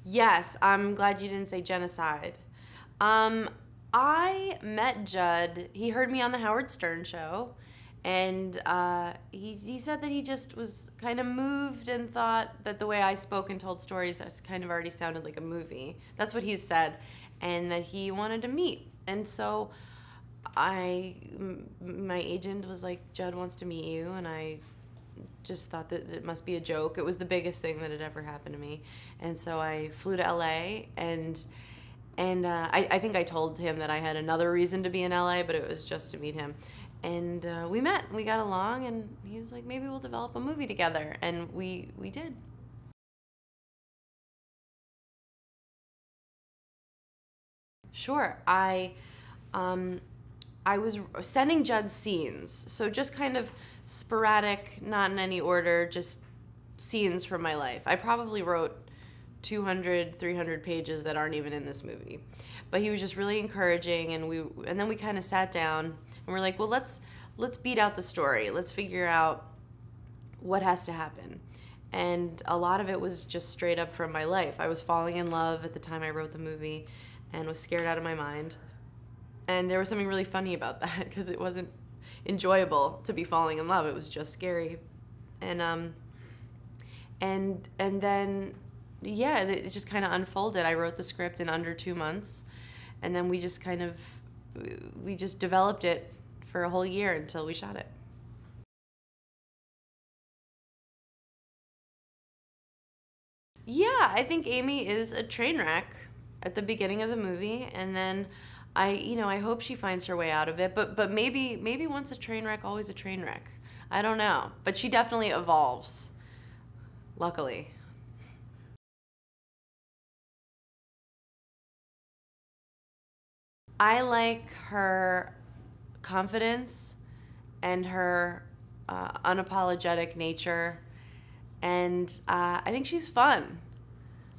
Yes, I'm glad you didn't say genocide. I met Judd. He heard me on the Howard Stern show, and he said that he just was kind of moved and thought that the way I spoke and told stories kind of already sounded like a movie. That's what he said, and that he wanted to meet. And so my agent was like, Judd wants to meet you, and I just thought that it must be a joke. It was the biggest thing that had ever happened to me. And so I flew to LA, and I think I told him that I had another reason to be in LA, but it was just to meet him. And we met, we got along, and he was like, maybe we'll develop a movie together. And we did. Sure. I was sending Judd scenes, so just kind of sporadic, not in any order, just scenes from my life. I probably wrote 200, 300 pages that aren't even in this movie. But he was just really encouraging, and then we kind of sat down and we're like, well, let's beat out the story. Let's figure out what has to happen. And a lot of it was just straight up from my life. I was falling in love at the time I wrote the movie and was scared out of my mind. And there was something really funny about that because it wasn't enjoyable to be falling in love. It was just scary. And then, yeah, it just kind of unfolded. I wrote the script in under 2 months, and then we just developed it for a whole year until we shot it. Yeah, I think Amy is a train wreck at the beginning of the movie, and then I hope she finds her way out of it. But maybe once a train wreck, always a train wreck. I don't know, but she definitely evolves. Luckily. I like her confidence and her unapologetic nature, and I think she's fun.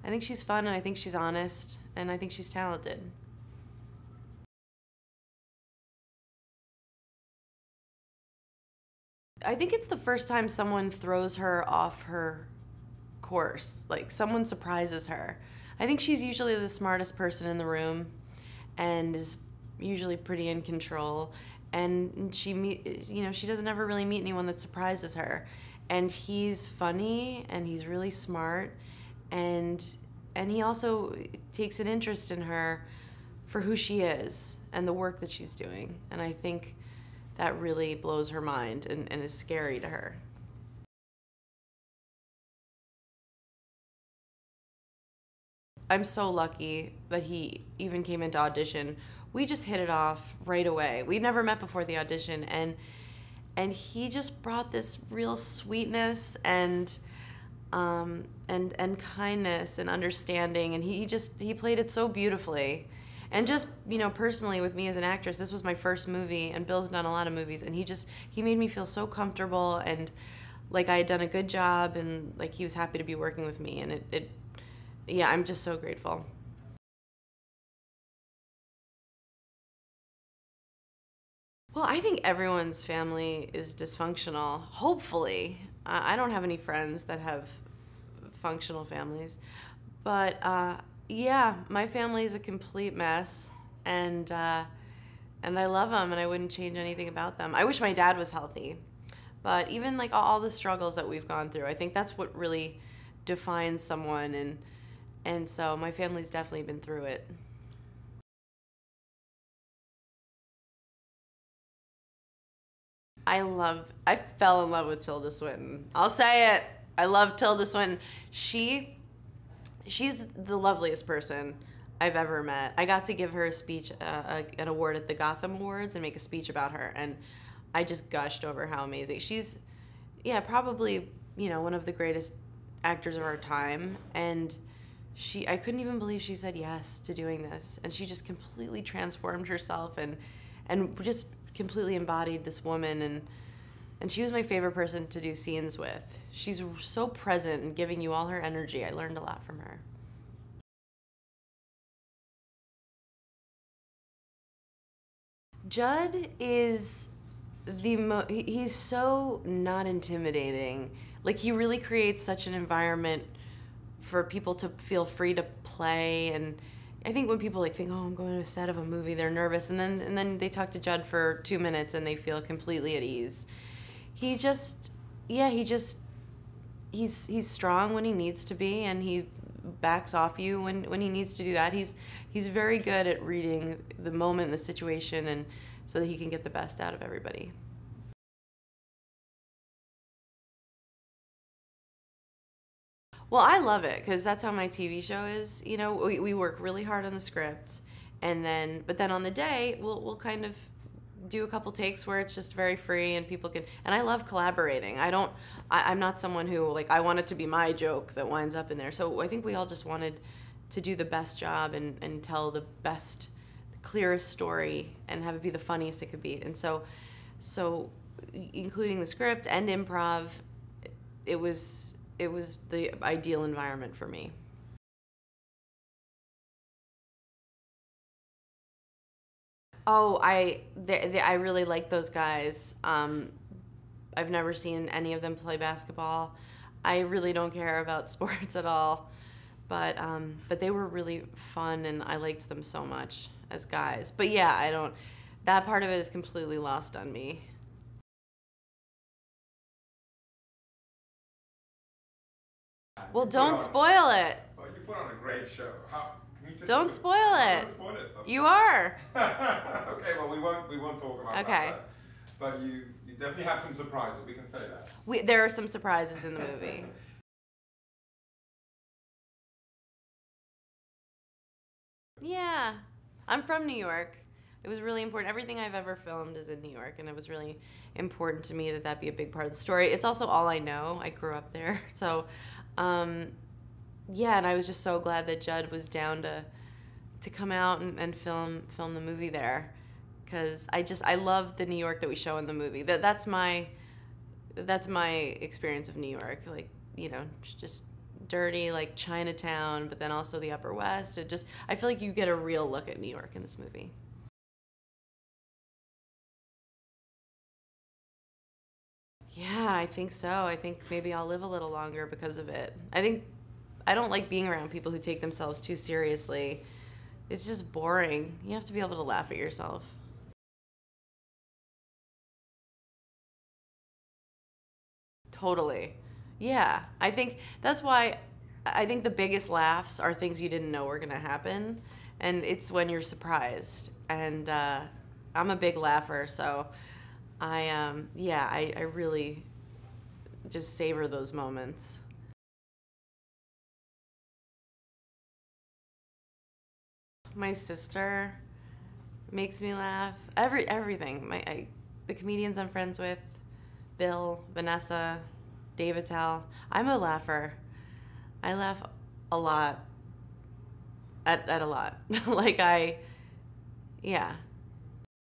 I think she's fun, and I think she's honest, and I think she's talented. I think it's the first time someone throws her off her course, like someone surprises her. I think she's usually the smartest person in the room and is usually pretty in control, and she doesn't ever really meet anyone that surprises her. And he's funny, and he's really smart, and he also takes an interest in her for who she is and the work that she's doing. And I think that really blows her mind and is scary to her. I'm so lucky that he even came into audition. We just hit it off right away. We never met before the audition, and he just brought this real sweetness and kindness and understanding, and he played it so beautifully. And just, personally with me as an actress, this was my first movie, and Bill's done a lot of movies, and he made me feel so comfortable, and like I had done a good job, and like he was happy to be working with me, and yeah, I'm just so grateful. Well, I think everyone's family is dysfunctional, hopefully. I don't have any friends that have functional families, but yeah, my family is a complete mess, and I love them, and I wouldn't change anything about them. I wish my dad was healthy, but even like all the struggles that we've gone through, I think that's what really defines someone, and so my family's definitely been through it. I fell in love with Tilda Swinton. I'll say it. I love Tilda Swinton. She's the loveliest person I've ever met. I got to give her a speech, an award at the Gotham Awards, and make a speech about her, and I just gushed over how amazing. She's, yeah, probably, one of the greatest actors of our time, and I couldn't even believe she said yes to doing this, and she just completely transformed herself and just completely embodied this woman, and she was my favorite person to do scenes with. She's so present and giving you all her energy. I learned a lot from her. Judd is he's so not intimidating. Like, he really creates such an environment for people to feel free to play. And I think when people like think, oh, I'm going to a set of a movie, they're nervous, and then they talk to Judd for 2 minutes and they feel completely at ease. He just, yeah, he's strong when he needs to be, and he backs off you when he needs to do that. He's very good at reading the moment, the situation, and so that he can get the best out of everybody. Well, I love it because that's how my TV show is. You know, we work really hard on the script, but then on the day we'll kind of do a couple takes where it's just very free and people can. And I love collaborating. I'm not someone who like I want it to be my joke that winds up in there. So I think we all just wanted to do the best job and tell the best, the clearest story and have it be the funniest it could be. And so including the script and improv, it was the ideal environment for me. Oh, I really like those guys. I've never seen any of them play basketball. I really don't care about sports at all, but they were really fun, and I liked them so much as guys. But yeah, that part of it is completely lost on me. Well, don't spoil it. Well, you put on a great show. Can you just Don't spoil it. Don't spoil it. You are. Okay, well we won't talk about Okay. that. But you definitely have some surprises. We can say that. There are some surprises in the movie. Yeah, I'm from New York. It was really important. Everything I've ever filmed is in New York, and it was really important to me that be a big part of the story. It's also all I know. I grew up there, so yeah. And I was just so glad that Judd was down to come out and film the movie there, because I love the New York that we show in the movie. That's my experience of New York. Like, you know, just dirty, like Chinatown, but then also the Upper West. I feel like you get a real look at New York in this movie. Yeah, I think so. I think maybe I'll live a little longer because of it. I don't like being around people who take themselves too seriously. It's just boring. You have to be able to laugh at yourself. Totally. Yeah, I think that's why I think the biggest laughs are things you didn't know were going to happen, and it's when you're surprised. And I'm a big laugher, so I really just savor those moments. My sister makes me laugh. Everything. The comedians I'm friends with, Bill, Vanessa, Dave Apatow. I'm a laugher. I laugh a lot. At a lot. Yeah.